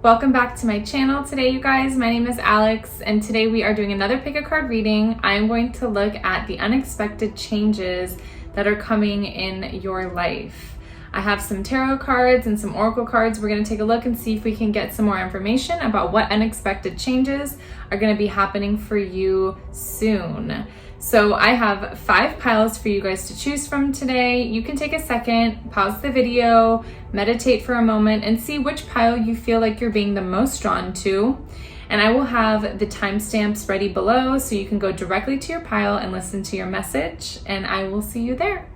Welcome back to my channel today, you guys. My name is Alex, and today we are doing another pick a card reading. I'm going to look at the unexpected changes that are coming in your life. I have some tarot cards and some oracle cards. We're going to take a look and see if we can get some more information about what unexpected changes are going to be happening for you soon. So I have 5 piles for you guys to choose from today. You can take a second, pause the video, meditate for a moment, and see which pile you feel like you're being the most drawn to. And I will have the timestamps ready below so you can go directly to your pile and listen to your message, and I will see you there.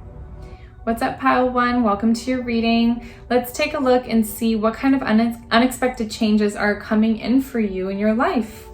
What's up, pile 1? Welcome to your reading. Let's take a look and see what kind of unexpected changes are coming in for you in your life.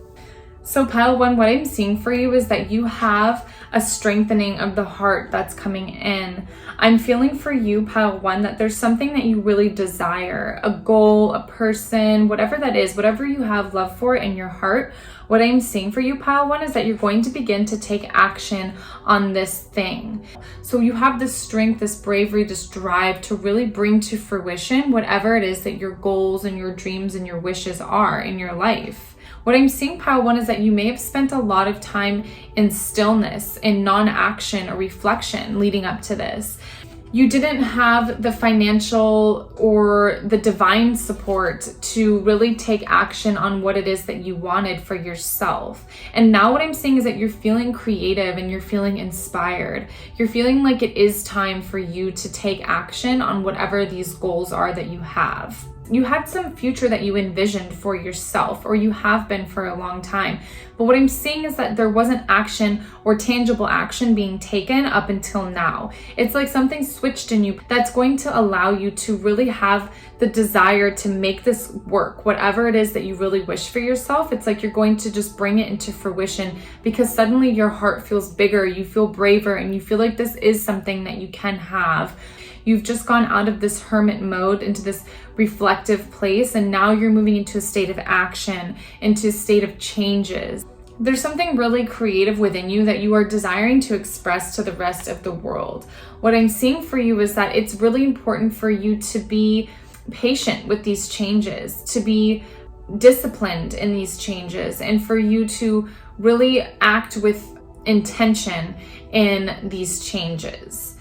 So pile 1, what I'm seeing for you is that you have a strengthening of the heart that's coming in. I'm feeling for you, pile 1, that there's something that you really desire, a goal, a person, whatever that is, whatever you have love for in your heart. What I'm seeing for you, pile 1, is that you're going to begin to take action on this thing. So you have this strength, this bravery, this drive to really bring to fruition whatever it is that your goals and your dreams and your wishes are in your life. What I'm seeing, pile 1, is that you may have spent a lot of time in stillness, in non-action or reflection leading up to this. You didn't have the financial or the divine support to really take action on what it is that you wanted for yourself. And now what I'm seeing is that you're feeling creative and you're feeling inspired. You're feeling like it is time for you to take action on whatever these goals are that you have. You had some future that you envisioned for yourself, or you have been for a long time. But what I'm seeing is that there wasn't action or tangible action being taken up until now. It's like something switched in you that's going to allow you to really have the desire to make this work, whatever it is that you really wish for yourself. It's like you're going to just bring it into fruition because suddenly your heart feels bigger, you feel braver, and you feel like this is something that you can have. You've just gone out of this hermit mode into this reflective place, and now you're moving into a state of action, into a state of changes. There's something really creative within you that you are desiring to express to the rest of the world. What I'm seeing for you is that it's really important for you to be patient with these changes, to be disciplined in these changes, and for you to really act with intention in these changes.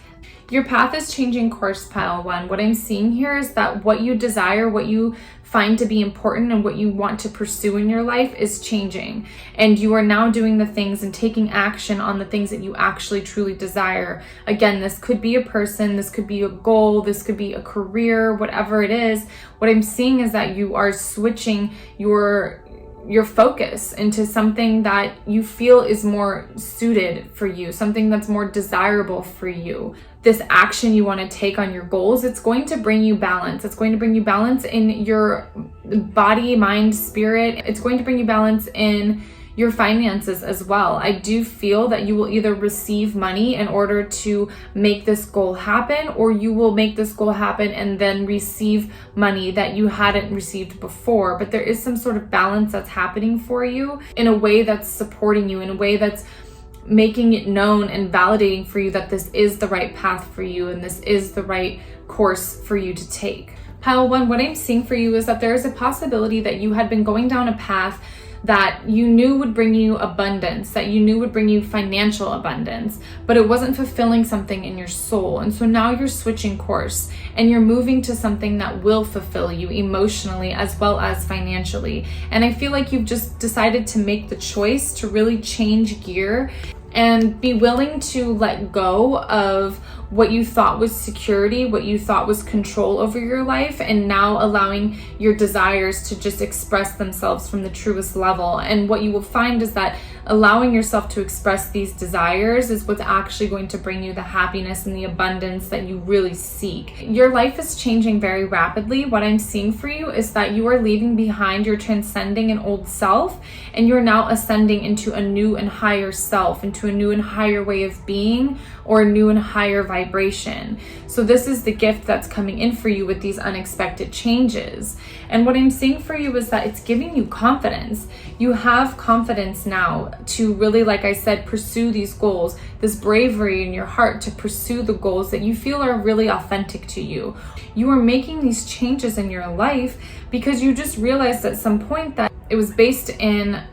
Your path is changing course, pile 1. What I'm seeing here is that what you desire, what you find to be important, and what you want to pursue in your life is changing. And you are now doing the things and taking action on the things that you actually truly desire. Again, this could be a person, this could be a goal, this could be a career, whatever it is. What I'm seeing is that you are switching your focus into something that you feel is more suited for you, something that's more desirable for you. This action you want to take on your goals, it's going to bring you balance. It's going to bring you balance in your body, mind, spirit. It's going to bring you balance in your finances as well. I do feel that you will either receive money in order to make this goal happen, or you will make this goal happen and then receive money that you hadn't received before. But there is some sort of balance that's happening for you in a way that's supporting you, in a way that's making it known and validating for you that this is the right path for you and this is the right course for you to take. Pile 1, what I'm seeing for you is that there is a possibility that you had been going down a path that you knew would bring you abundance, that you knew would bring you financial abundance, but it wasn't fulfilling something in your soul. And so now you're switching course and you're moving to something that will fulfill you emotionally as well as financially. And I feel like you've just decided to make the choice to really change gear and be willing to let go of what you thought was security, what you thought was control over your life, and now allowing your desires to just express themselves from the truest level. And what you will find is that allowing yourself to express these desires is what's actually going to bring you the happiness and the abundance that you really seek. Your life is changing very rapidly. What I'm seeing for you is that you are leaving behind, you're transcending an old self, and you're now ascending into a new and higher self, into a new and higher way of being, or a new and higher vibration. vibration. So this is the gift that's coming in for you with these unexpected changes. And what I'm seeing for you is that it's giving you confidence. You have confidence now to really, like I said, pursue these goals, this bravery in your heart to pursue the goals that you feel are really authentic to you. You are making these changes in your life because you just realized at some point that it was based in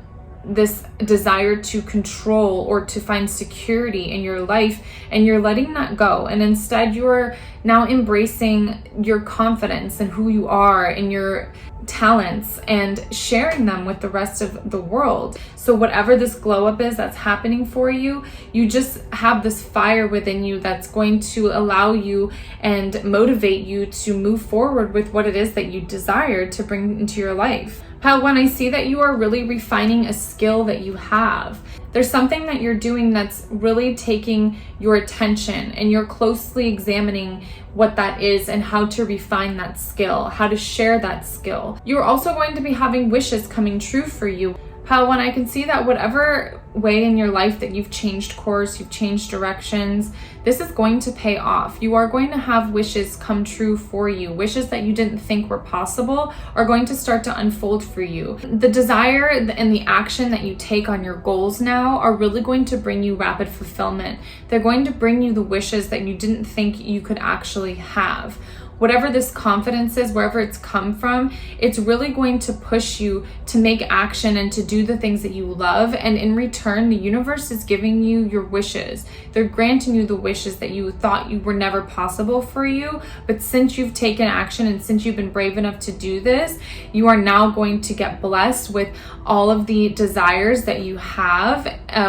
this desire to control or to find security in your life, and you're letting that go. And instead you're now embracing your confidence and who you are and your talents and sharing them with the rest of the world. So whatever this glow up is that's happening for you, you just have this fire within you that's going to allow you and motivate you to move forward with what it is that you desire to bring into your life. Pile 1, I see that you are really refining a skill that you have. There's something that you're doing that's really taking your attention, and you're closely examining what that is and how to refine that skill, how to share that skill. You're also going to be having wishes coming true for you. Pile 1, I can see that whatever way in your life that you've changed course, you've changed directions, this is going to pay off. You are going to have wishes come true for you. Wishes that you didn't think were possible are going to start to unfold for you. The desire and the action that you take on your goals now are really going to bring you rapid fulfillment. They're going to bring you the wishes that you didn't think you could actually have. Whatever this confidence is, wherever it's come from, it's really going to push you to make action and to do the things that you love. And in return, the universe is giving you your wishes. They're granting you the wishes that you thought you were never possible for you. But since you've taken action and since you've been brave enough to do this, you are now going to get blessed with all of the desires that you have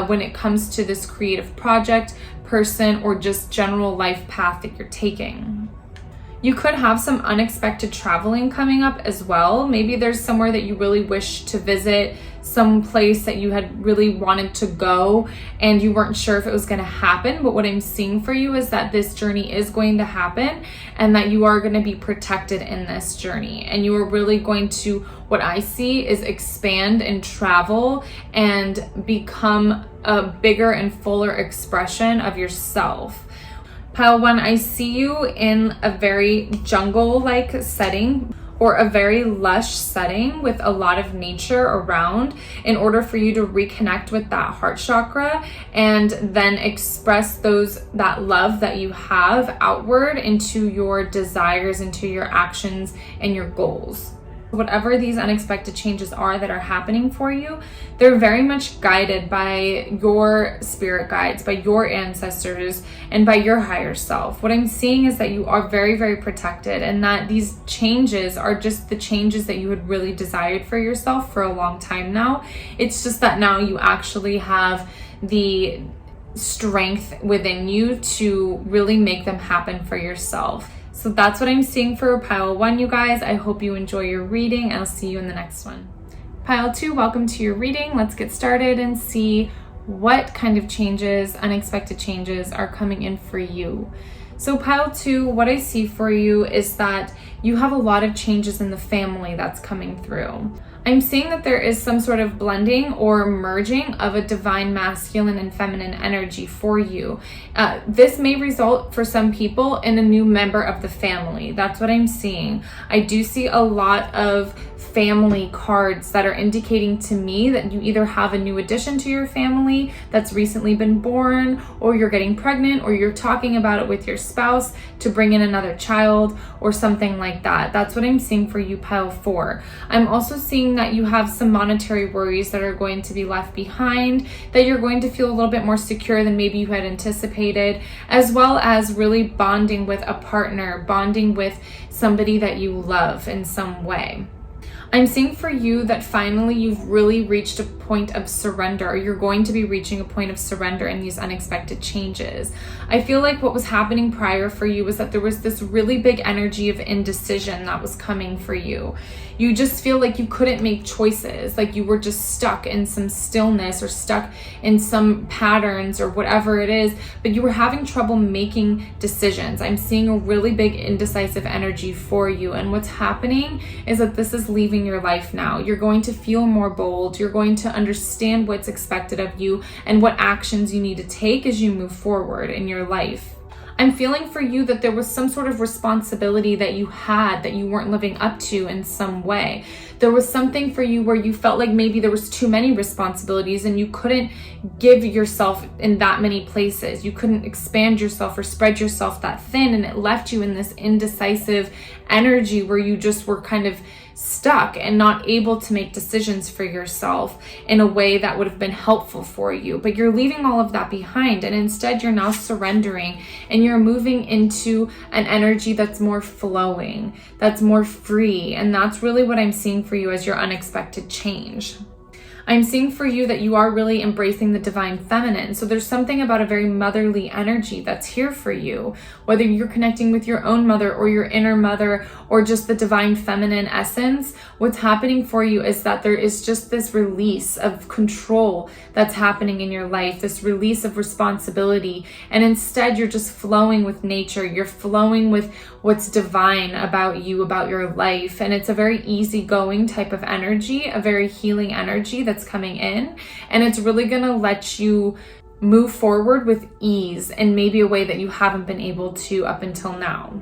when it comes to this creative project, person, or just general life path that you're taking. You could have some unexpected traveling coming up as well. Maybe there's somewhere that you really wish to visit, some place that you had really wanted to go and you weren't sure if it was going to happen. But what I'm seeing for you is that this journey is going to happen and that you are going to be protected in this journey. And you are really going to, what I see is expand and travel and become a bigger and fuller expression of yourself. Pile 1, I see you in a very jungle-like setting or a very lush setting with a lot of nature around in order for you to reconnect with that heart chakra and then express that love that you have outward into your desires, into your actions and your goals. Whatever these unexpected changes are that are happening for you, they're very much guided by your spirit guides, by your ancestors, and by your higher self. What I'm seeing is that you are very, very protected and that these changes are just the changes that you had really desired for yourself for a long time now. It's just that now you actually have the strength within you to really make them happen for yourself. So that's what I'm seeing for Pile 1, you guys. I hope you enjoy your reading. I'll see you in the next one. Pile 2, welcome to your reading. Let's get started and see what kind of changes, unexpected changes are coming in for you. So Pile 2, what I see for you is that you have a lot of changes in the family that's coming through. I'm seeing that there is some sort of blending or merging of a divine masculine and feminine energy for you. This may result for some people in a new member of the family. That's what I'm seeing. I do see a lot of family cards that are indicating to me that you either have a new addition to your family that's recently been born, or you're getting pregnant, or you're talking about it with your spouse to bring in another child or something like that. That's what I'm seeing for you, Pile 4. I'm also seeing that you have some monetary worries that are going to be left behind, that you're going to feel a little bit more secure than maybe you had anticipated, as well as really bonding with a partner, bonding with somebody that you love in some way. I'm seeing for you that finally you've really reached a point of surrender, or you're going to be reaching a point of surrender in these unexpected changes. I feel like what was happening prior for you was that there was this really big energy of indecision that was coming for you. You just feel like you couldn't make choices, like you were just stuck in some stillness or stuck in some patterns or whatever it is, but you were having trouble making decisions. I'm seeing a really big indecisive energy for you, and what's happening is that this is leaving your life now. You're going to feel more bold. You're going to understand what's expected of you and what actions you need to take as you move forward in your life. I'm feeling for you that there was some sort of responsibility that you had that you weren't living up to in some way. There was something for you where you felt like maybe there was too many responsibilities and you couldn't give yourself in that many places. You couldn't expand yourself or spread yourself that thin, and it left you in this indecisive energy where you just were kind of stuck and not able to make decisions for yourself in a way that would have been helpful for you. But you're leaving all of that behind, and instead you're now surrendering and you're moving into an energy that's more flowing, that's more free. And that's really what I'm seeing for you as your unexpected change. I'm seeing for you that you are really embracing the divine feminine. So there's something about a very motherly energy that's here for you, whether you're connecting with your own mother or your inner mother or just the divine feminine essence. What's happening for you is that there is just this release of control that's happening in your life, this release of responsibility. And instead you're just flowing with nature. You're flowing with what's divine about you, about your life. And it's a very easygoing type of energy, a very healing energy that's coming in. And it's really going to let you move forward with ease in maybe a way that you haven't been able to up until now.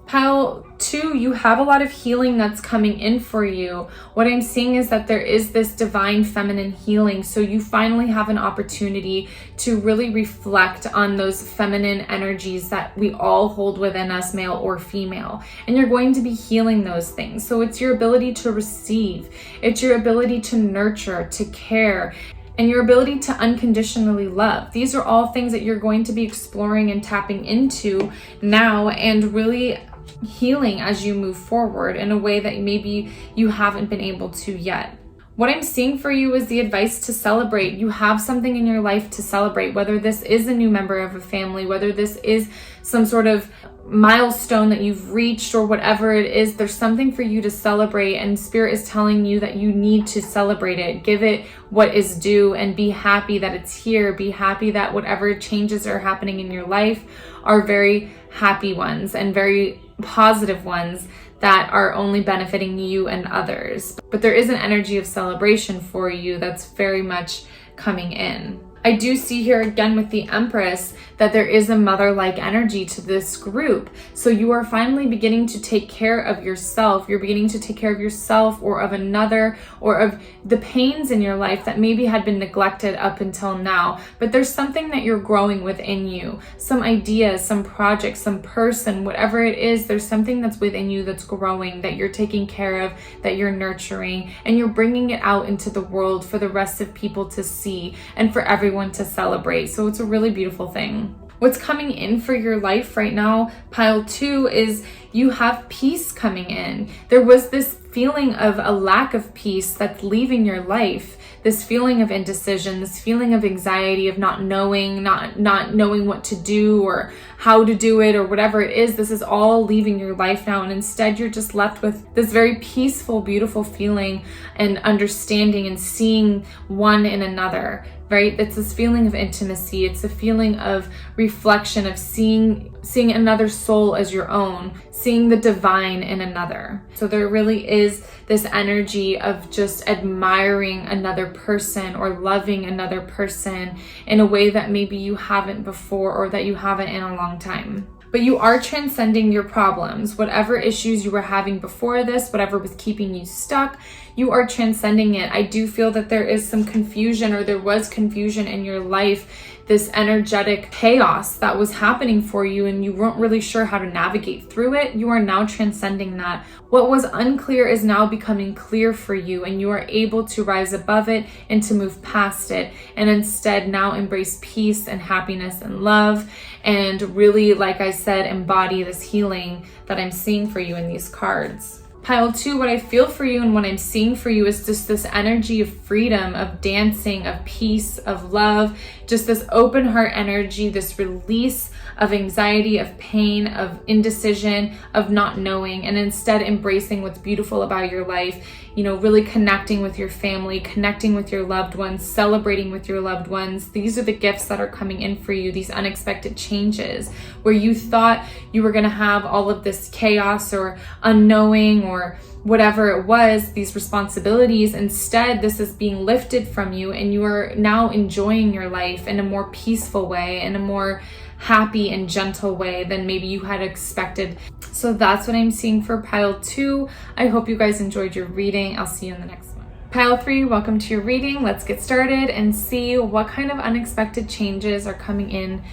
Pile 2, you have a lot of healing that's coming in for you. What I'm seeing is that there is this divine feminine healing. So you finally have an opportunity to really reflect on those feminine energies that we all hold within us, male or female. And you're going to be healing those things. So it's your ability to receive. It's your ability to nurture, to care, and your ability to unconditionally love. These are all things that you're going to be exploring and tapping into now, and really healing as you move forward in a way that maybe you haven't been able to yet. What I'm seeing for you is the advice to celebrate. You have something in your life to celebrate, whether this is a new member of a family, whether this is some sort of milestone that you've reached or whatever it is. There's something for you to celebrate, and Spirit is telling you that you need to celebrate it. Give it what is due and be happy that it's here. Be happy that whatever changes are happening in your life are very happy ones and very positive ones that are only benefiting you and others. But there is an energy of celebration for you that's very much coming in. I do see here again with the Empress that there is a mother-like energy to this group. So you are finally beginning to take care of yourself. You're beginning to take care of yourself or of another, or of the pains in your life that maybe had been neglected up until now. But there's something that you're growing within you. Some idea, some project, some person, whatever it is, there's something that's within you that's growing, that you're taking care of, that you're nurturing, and you're bringing it out into the world for the rest of people to see and for everyone to celebrate. So it's a really beautiful thing. What's coming in for your life right now, pile 2, is you have peace coming in. There was this feeling of a lack of peace that's leaving your life. This feeling of indecision, this feeling of anxiety of not knowing what to do or how to do it or whatever it is. This is all leaving your life now, and instead you're just left with this very peaceful, beautiful feeling and understanding and seeing one in another, right? It's this feeling of intimacy. It's a feeling of reflection, of seeing another soul as your own, seeing the divine in another. So there really is this energy of just admiring another person or loving another person in a way that maybe you haven't before, or that you haven't in a long time. But you are transcending your problems. Whatever issues you were having before this, whatever was keeping you stuck, you are transcending it. I do feel that there is some confusion, or there was confusion in your life, this energetic chaos that was happening for you, and you weren't really sure how to navigate through it. You are now transcending that. What was unclear is now becoming clear for you, and you are able to rise above it and to move past it, and instead now embrace peace and happiness and love, and really, like I said, embody this healing that I'm seeing for you in these cards. Pile 2, what I feel for you and what I'm seeing for you is just this energy of freedom, of dancing, of peace, of love, just this open heart energy, this release of anxiety, of pain, of indecision, of not knowing, and instead embracing what's beautiful about your life. You know, really connecting with your family, connecting with your loved ones, celebrating with your loved ones. These are the gifts that are coming in for you, these unexpected changes where you thought you were going to have all of this chaos or unknowing or whatever it was, these responsibilities. Instead, this is being lifted from you, and you are now enjoying your life in a more peaceful way, in a more happy and gentle way than maybe you had expected. So that's what I'm seeing for pile 2. I hope you guys enjoyed your reading. I'll see you in the next one. Pile 3, welcome to your reading. Let's get started and see what kind of unexpected changes are coming in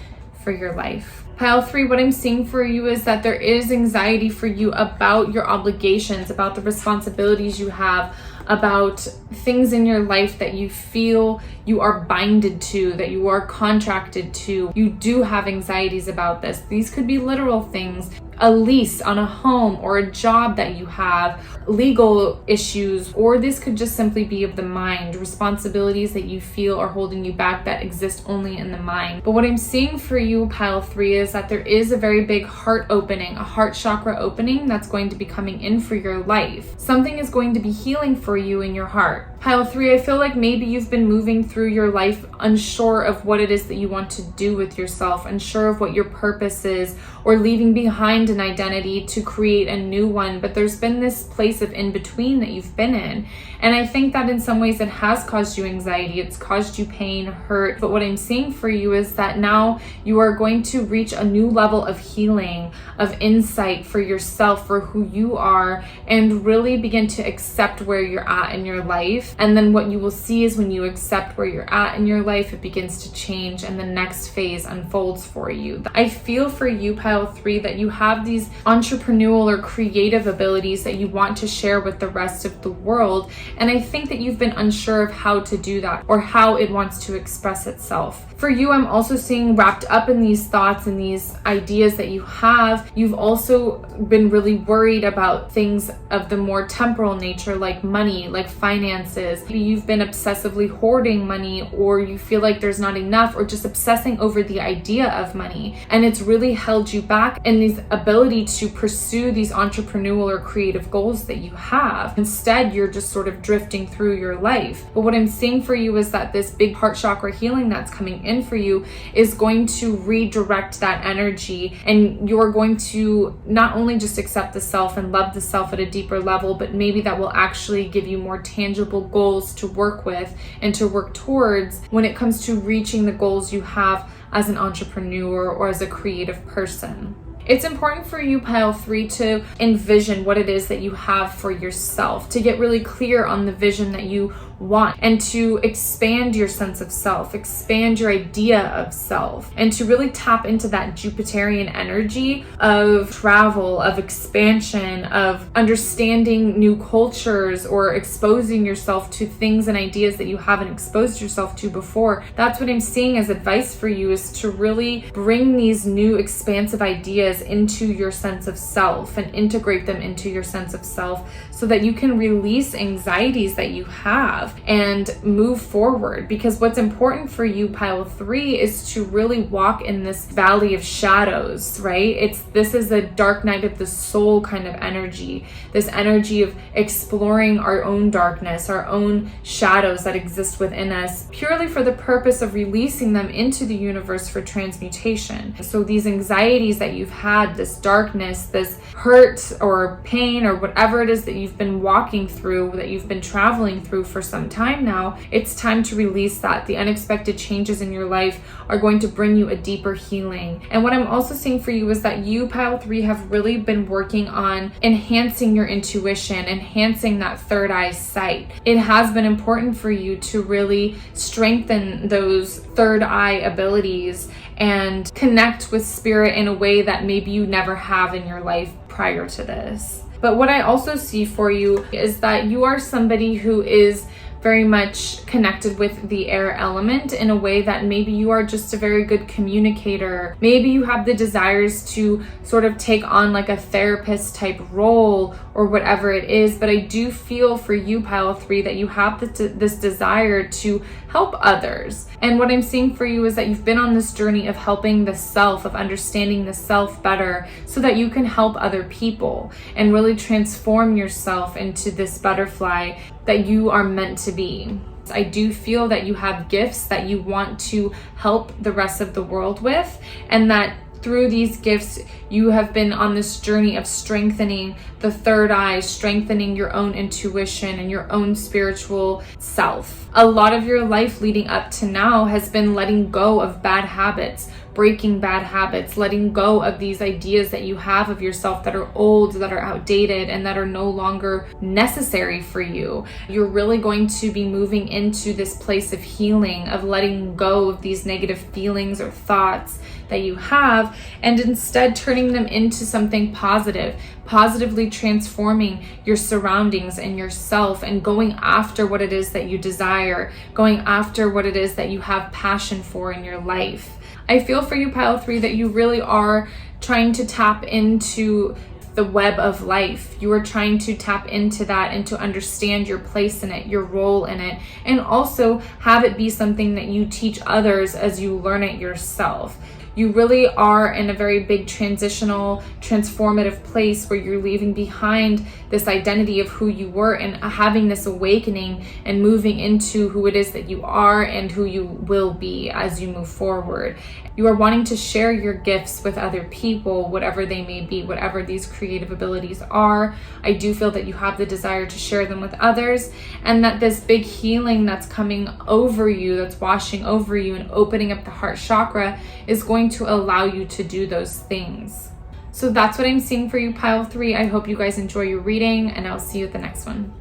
for your life. Pile 3, what I'm seeing for you is that there is anxiety for you about your obligations, about the responsibilities you have, about things in your life that you feel you are binded to, that you are contracted to. You do have anxieties about this. These could be literal things, a lease on a home or a job that you have, legal issues, or this could just simply be of the mind, responsibilities that you feel are holding you back that exist only in the mind. But what I'm seeing for you, pile 3, is that there is a very big heart opening, a heart chakra opening that's going to be coming in for your life. Something is going to be healing for you in your heart. Pile 3, I feel like maybe you've been moving through your life unsure of what it is that you want to do with yourself, unsure of what your purpose is, or leaving behind an identity to create a new one. But there's been this place of in between that you've been in. And I think that in some ways it has caused you anxiety. It's caused you pain, hurt. But what I'm seeing for you is that now you are going to reach a new level of healing, of insight for yourself, for who you are, and really begin to accept where you're at in your life. And then what you will see is when you accept where you're at in your life, it begins to change and the next phase unfolds for you. I feel for you, pile 3, that you have these entrepreneurial or creative abilities that you want to share with the rest of the world. And I think that you've been unsure of how to do that or how it wants to express itself. For you, I'm also seeing wrapped up in these thoughts and these ideas that you have, you've also been really worried about things of the more temporal nature, like money, like finances. Maybe you've been obsessively hoarding money, or you feel like there's not enough, or just obsessing over the idea of money. And it's really held you back in this ability to pursue these entrepreneurial or creative goals that you have. Instead, you're just sort of drifting through your life. But what I'm seeing for you is that this big heart chakra healing that's coming in for you is going to redirect that energy, and you're going to not only just accept the self and love the self at a deeper level, but maybe that will actually give you more tangible goals to work with and to work towards when it comes to reaching the goals you have as an entrepreneur or as a creative person. It's important for you, pile 3, to envision what it is that you have for yourself, to get really clear on the vision that you want, and to expand your sense of self, expand your idea of self, and to really tap into that Jupiterian energy of travel, of expansion, of understanding new cultures, or exposing yourself to things and ideas that you haven't exposed yourself to before. That's what I'm seeing as advice for you, is to really bring these new expansive ideas into your sense of self and integrate them into your sense of self so that you can release anxieties that you have and move forward. Because what's important for you, pile 3, is to really walk in this valley of shadows, right? This is a dark night of the soul kind of energy, this energy of exploring our own darkness, our own shadows that exist within us, purely for the purpose of releasing them into the universe for transmutation. So these anxieties that you've had, this darkness, this hurt or pain or whatever it is that you've been walking through, that you've been traveling through for some time now, it's time to release that. The unexpected changes in your life are going to bring you a deeper healing. And what I'm also seeing for you is that you, pile 3, have really been working on enhancing your intuition, enhancing that third eye sight. It has been important for you to really strengthen those third eye abilities and connect with spirit in a way that maybe you never have in your life prior to this. But what I also see for you is that you are somebody who is very much connected with the air element in a way that maybe you are just a very good communicator. Maybe you have the desires to sort of take on like a therapist type role or whatever it is. But I do feel for you, pile 3, that you have this desire to help others. And what I'm seeing for you is that you've been on this journey of helping the self, of understanding the self better so that you can help other people and really transform yourself into this butterfly that you are meant to be. I do feel that you have gifts that you want to help the rest of the world with, and that through these gifts, you have been on this journey of strengthening the third eye, strengthening your own intuition and your own spiritual self. A lot of your life leading up to now has been letting go of bad habits, breaking bad habits, letting go of these ideas that you have of yourself that are old, that are outdated, and that are no longer necessary for you. You're really going to be moving into this place of healing, of letting go of these negative feelings or thoughts that you have, and instead turning them into something positive, positively transforming your surroundings and yourself, and going after what it is that you desire, going after what it is that you have passion for in your life. I feel for you, pile 3, that you really are trying to tap into the web of life. You are trying to tap into that and to understand your place in it, your role in it, and also have it be something that you teach others as you learn it yourself. You really are in a very big transitional, transformative place where you're leaving behind this identity of who you were and having this awakening and moving into who it is that you are and who you will be as you move forward. You are wanting to share your gifts with other people, whatever they may be, whatever these creative abilities are. I do feel that you have the desire to share them with others, and that this big healing that's coming over you, that's washing over you and opening up the heart chakra, is going to allow you to do those things. So that's what I'm seeing for you, pile 3. I hope you guys enjoy your reading, and I'll see you at the next one.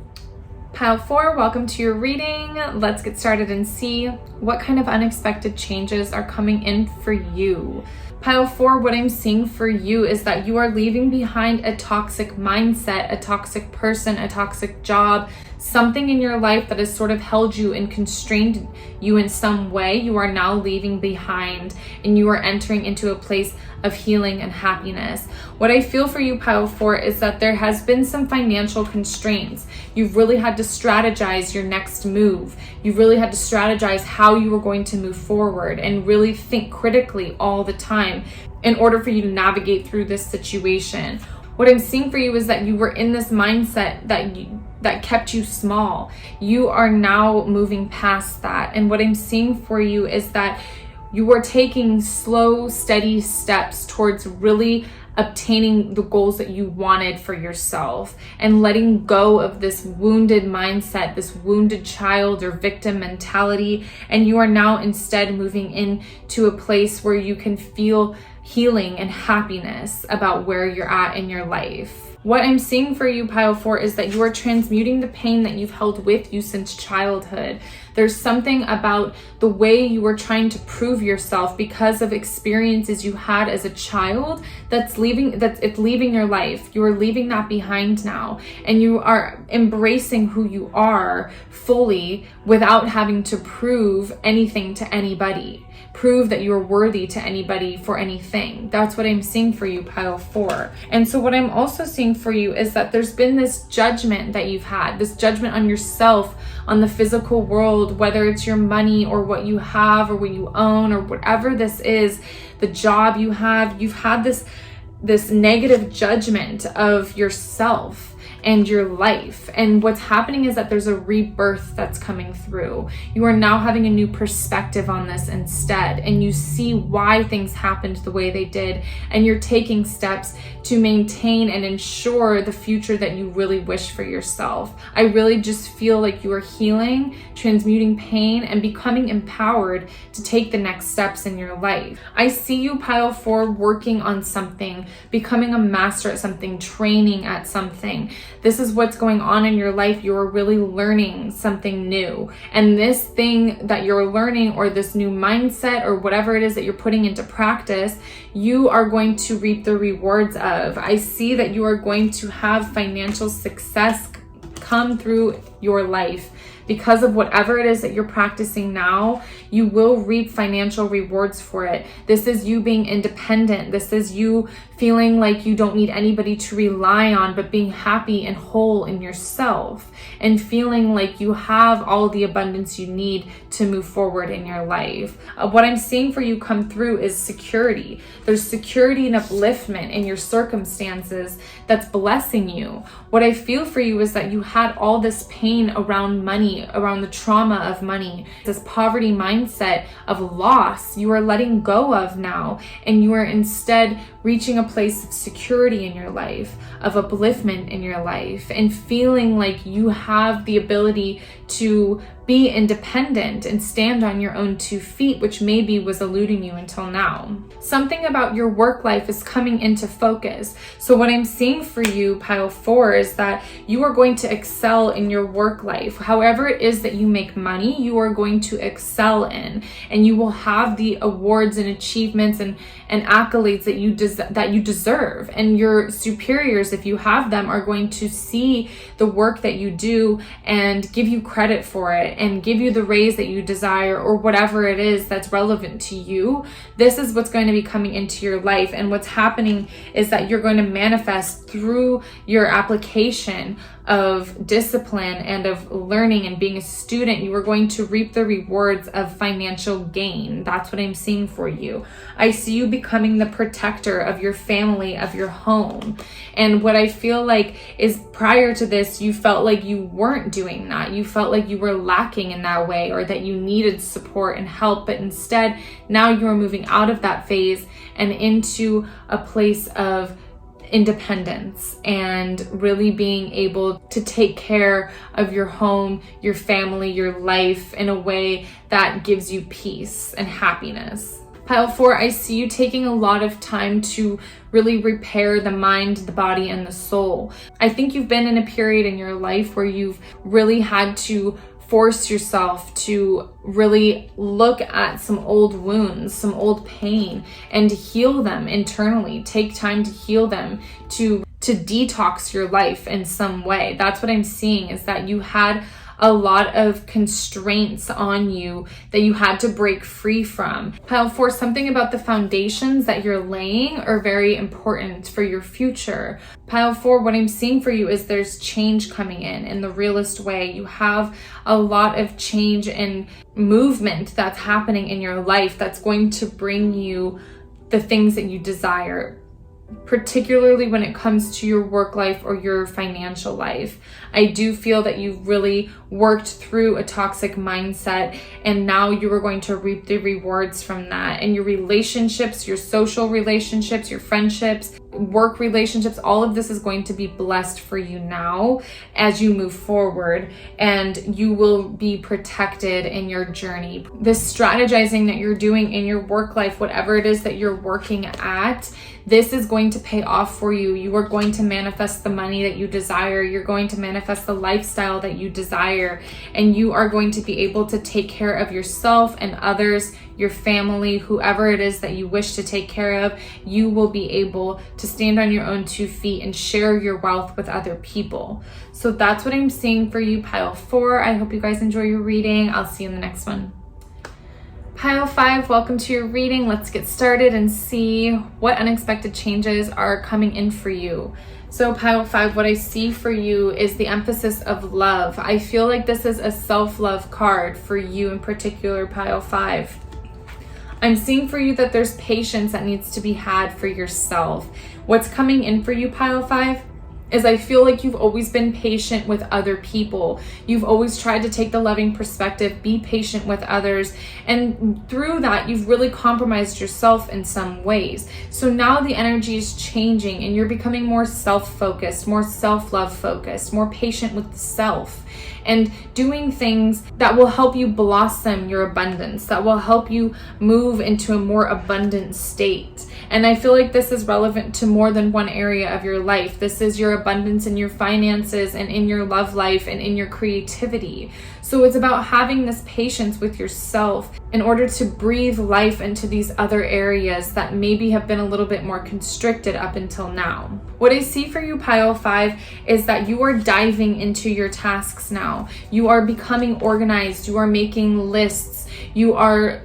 Pile 4, welcome to your reading. Let's get started and see what kind of unexpected changes are coming in for you. Pile 4, what I'm seeing for you is that you are leaving behind a toxic mindset, a toxic person, a toxic job, something in your life that has sort of held you and constrained you in some way. You are now leaving behind, and you are entering into a place of healing and happiness. What I feel for you, pile 4, is that there has been some financial constraints. You've really had to strategize your next move. You've really had to strategize how you were going to move forward and really think critically all the time in order for you to navigate through this situation. What I'm seeing for you is that you were in this mindset that kept you small. You are now moving past that. And what I'm seeing for you is that you are taking slow, steady steps towards really obtaining the goals that you wanted for yourself, and letting go of this wounded mindset, this wounded child or victim mentality. And you are now instead moving into a place where you can feel healing and happiness about where you're at in your life. What I'm seeing for you, pile 4, is that you are transmuting the pain that you've held with you since childhood. There's something about the way you were trying to prove yourself because of experiences you had as a child that's leaving your life. You are leaving that behind now, and you are embracing who you are fully without having to prove anything to anybody. Prove that you're worthy to anybody for anything. That's what I'm seeing for you, pile 4. And so what I'm also seeing for you is that there's been this judgment that you've had, this judgment on yourself, on the physical world, whether it's your money or what you have or what you own or whatever this is, the job you have. You've had this negative judgment of yourself and your life. And what's happening is that there's a rebirth that's coming through. You are now having a new perspective on this instead, and you see why things happened the way they did, and you're taking steps to maintain and ensure the future that you really wish for yourself. I really just feel like you are healing, transmuting pain, and becoming empowered to take the next steps in your life. I see you, pile 4, working on something, becoming a master at something, training at something. This is what's going on in your life. You're really learning something new. And this thing that you're learning, or this new mindset, or whatever it is that you're putting into practice, you are going to reap the rewards of. I see that you are going to have financial success come through your life. Because of whatever it is that you're practicing now, you will reap financial rewards for it. This is you being independent. This is you feeling like you don't need anybody to rely on, but being happy and whole in yourself, and feeling like you have all the abundance you need to move forward in your life. What I'm seeing for you come through is security. There's security and upliftment in your circumstances that's blessing you. What I feel for you is that you had all this pain pain around money, around the trauma of money, this poverty mindset of loss, you are letting go of now. And you are instead reaching a place of security in your life, of upliftment in your life, and feeling like you have the ability to be independent and stand on your own 2 feet, which maybe was eluding you until now. Something about your work life is coming into focus. So what I'm seeing for you, pile 4, is that you are going to excel in your work life. However it is that you make money, you are going to excel in, and you will have the awards and achievements and accolades that you deserve. And your superiors, if you have them, are going to see the work that you do and give you credit for it and give you the raise that you desire, or whatever it is that's relevant to you. This is what's going to be coming into your life. And what's happening is that you're going to manifest through your application of discipline and of learning and being a student. You are going to reap the rewards of financial gain. That's what I'm seeing for you. I see you becoming the protector of your family, of your home. And what I feel like is, prior to this, you felt like you weren't doing that. You felt like you were lacking in that way, or that you needed support and help. But instead, now you are moving out of that phase and into a place of independence and really being able to take care of your home, your family, your life in a way that gives you peace and happiness. Pile 4, I see you taking a lot of time to really repair the mind, the body, and the soul. I think you've been in a period in your life where you've really had to force yourself to really look at some old wounds, some old pain, and heal them internally. Take time to heal them, to detox your life in some way. That's what I'm seeing, is that you had a lot of constraints on you that you had to break free from. Pile 4, something about the foundations that you're laying are very important for your future. Pile 4, what I'm seeing for you is there's change coming in the realest way. You have a lot of change and movement that's happening in your life that's going to bring you the things that you desire, particularly when it comes to your work life or your financial life. I do feel that you've really worked through a toxic mindset, and now you are going to reap the rewards from that. And your relationships, your social relationships, your friendships, work relationships, all of this is going to be blessed for you now as you move forward, and you will be protected in your journey. This strategizing that you're doing in your work life, whatever it is that you're working at, this is going to pay off for you. You are going to manifest the money that you desire. You're going to manifest the lifestyle that you desire, and you are going to be able to take care of yourself and others, your family, whoever it is that you wish to take care of. You will be able to stand on your own 2 feet and share your wealth with other people. So that's what I'm seeing for you, pile 4. I hope you guys enjoy your reading. I'll see you in the next one. Pile 5, welcome to your reading. Let's get started and see what unexpected changes are coming in for you. So pile 5, what I see for you is the emphasis of love. I feel like this is a self-love card for you in particular, pile 5. I'm seeing for you that there's patience that needs to be had for yourself. What's coming in for you, pile 5, is I feel like you've always been patient with other people. You've always tried to take the loving perspective, be patient with others. And through that, you've really compromised yourself in some ways. So now the energy is changing and you're becoming more self-focused, more self-love focused, more patient with the self, and doing things that will help you blossom your abundance, that will help you move into a more abundant state. And I feel like this is relevant to more than one area of your life. This is your abundance in your finances and in your love life and in your creativity. So it's about having this patience with yourself in order to breathe life into these other areas that maybe have been a little bit more constricted up until now. What I see for you, pile 5, is that you are diving into your tasks now. You are becoming organized. You are making lists. You are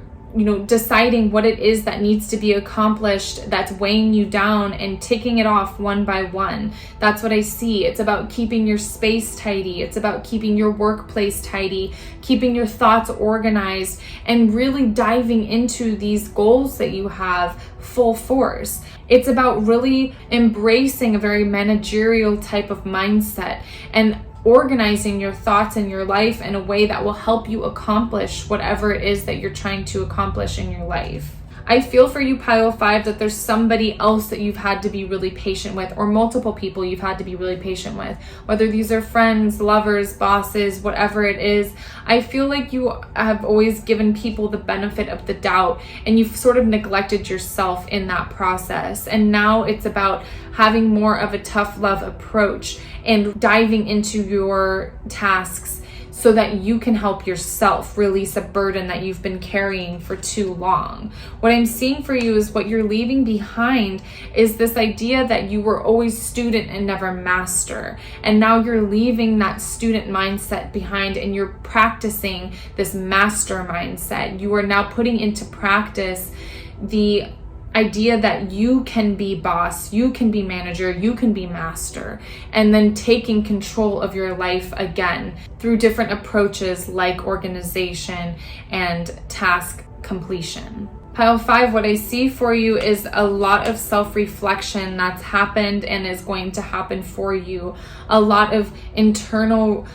deciding what it is that needs to be accomplished, that's weighing you down, and ticking it off one by one. That's what I see. It's about keeping your space tidy. It's about keeping your workplace tidy, keeping your thoughts organized, and really diving into these goals that you have full force. It's about really embracing a very managerial type of mindset and organizing your thoughts and your life in a way that will help you accomplish whatever it is that you're trying to accomplish in your life. I feel for you, Pile 5, that there's somebody else that you've had to be really patient with, or multiple people you've had to be really patient with, whether these are friends, lovers, bosses, whatever it is. I feel like you have always given people the benefit of the doubt, and you've sort of neglected yourself in that process. And now it's about having more of a tough love approach and diving into your tasks so that you can help yourself release a burden that you've been carrying for too long. What I'm seeing for you is what you're leaving behind is this idea that you were always student and never master. And now you're leaving that student mindset behind and you're practicing this master mindset. You are now putting into practice the idea that you can be boss, you can be manager, you can be master, and then taking control of your life again through different approaches like organization and task completion. Pile 5, what I see for you is a lot of self-reflection that's happened and is going to happen for you. A lot of internal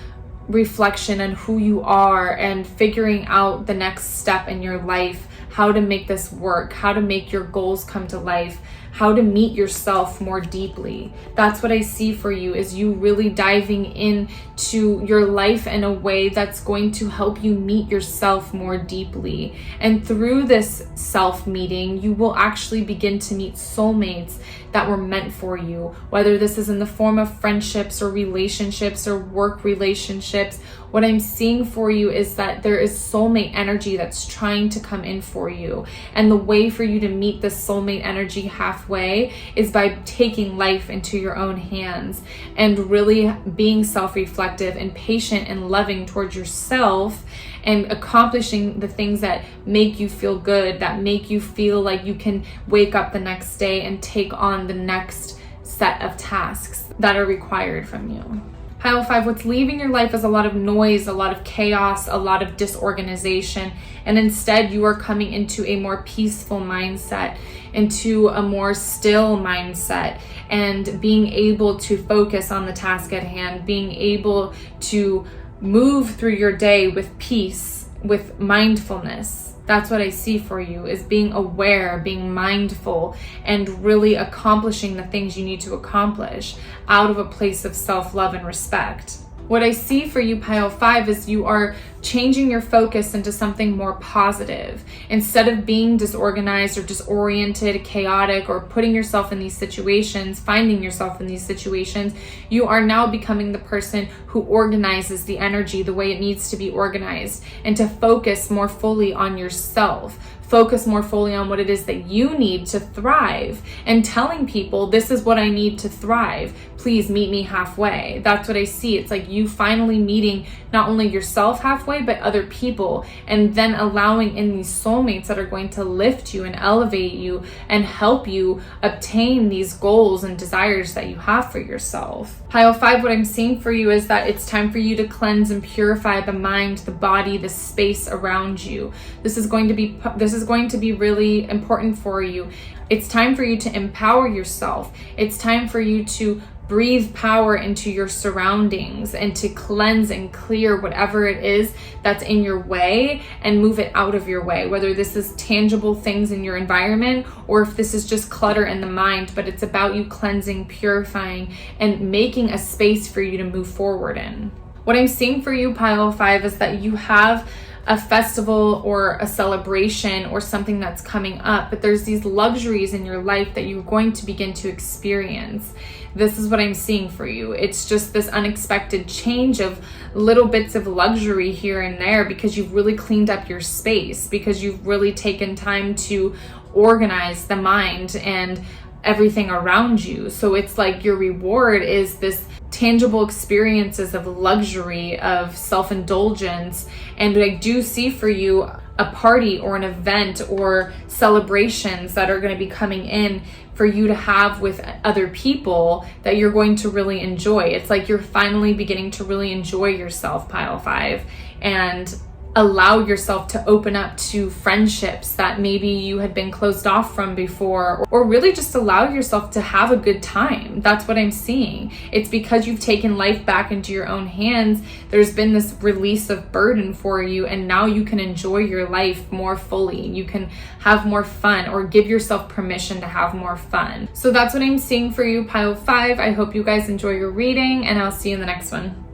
reflection on who you are and figuring out the next step in your life, how to make this work, how to make your goals come to life, how to meet yourself more deeply. That's what I see for you, is you really diving into your life in a way that's going to help you meet yourself more deeply. And through this self-meeting, you will actually begin to meet soulmates that were meant for you, whether this is in the form of friendships or relationships or work relationships. What I'm seeing for you is that there is soulmate energy that's trying to come in for you. And the way for you to meet this soulmate energy halfway is by taking life into your own hands and really being self-reflective and patient and loving towards yourself and accomplishing the things that make you feel good, that make you feel like you can wake up the next day and take on the next set of tasks that are required from you. Pile 5, what's leaving your life is a lot of noise, a lot of chaos, a lot of disorganization, and instead you are coming into a more peaceful mindset, into a more still mindset, and being able to focus on the task at hand, being able to move through your day with peace, with mindfulness. That's what I see for you, is being aware, being mindful, and really accomplishing the things you need to accomplish out of a place of self-love and respect. What I see for you, Pile 5, is you are changing your focus into something more positive. Instead of being disorganized or disoriented, chaotic, or putting yourself in these situations, finding yourself in these situations, you are now becoming the person who organizes the energy the way it needs to be organized, and to focus more fully on yourself. Focus more fully on what it is that you need to thrive, and telling people, this is what I need to thrive. Please meet me halfway. That's what I see. It's like you finally meeting not only yourself halfway, but other people, and then allowing in these soulmates that are going to lift you and elevate you and help you obtain these goals and desires that you have for yourself. Pile 5, what I'm seeing for you is that it's time for you to cleanse and purify the mind, the body, the space around you. This is going to be really important for you. It's time for you to empower yourself. It's time for you to breathe power into your surroundings and to cleanse and clear whatever it is that's in your way and move it out of your way, whether this is tangible things in your environment or if this is just clutter in the mind. But it's about you cleansing, purifying, and making a space for you to move forward in. What I'm seeing for you, Pile 5, is that you have a festival or a celebration or something that's coming up, but there's these luxuries in your life that you're going to begin to experience. This is what I'm seeing for you. It's just this unexpected change of little bits of luxury here and there because you've really cleaned up your space, because you've really taken time to organize the mind and everything around you. So it's like your reward is this tangible experiences of luxury, of self-indulgence. And I do see for you a party or an event or celebrations that are going to be coming in for you to have with other people that you're going to really enjoy. It's like you're finally beginning to really enjoy yourself, Pile 5. And allow yourself to open up to friendships that maybe you had been closed off from before, or really just allow yourself to have a good time. That's what I'm seeing. It's because you've taken life back into your own hands. There's been this release of burden for you, and now you can enjoy your life more fully. You can have more fun, or give yourself permission to have more fun. So that's what I'm seeing for you, pile 5. I hope you guys enjoy your reading, and I'll see you in the next one.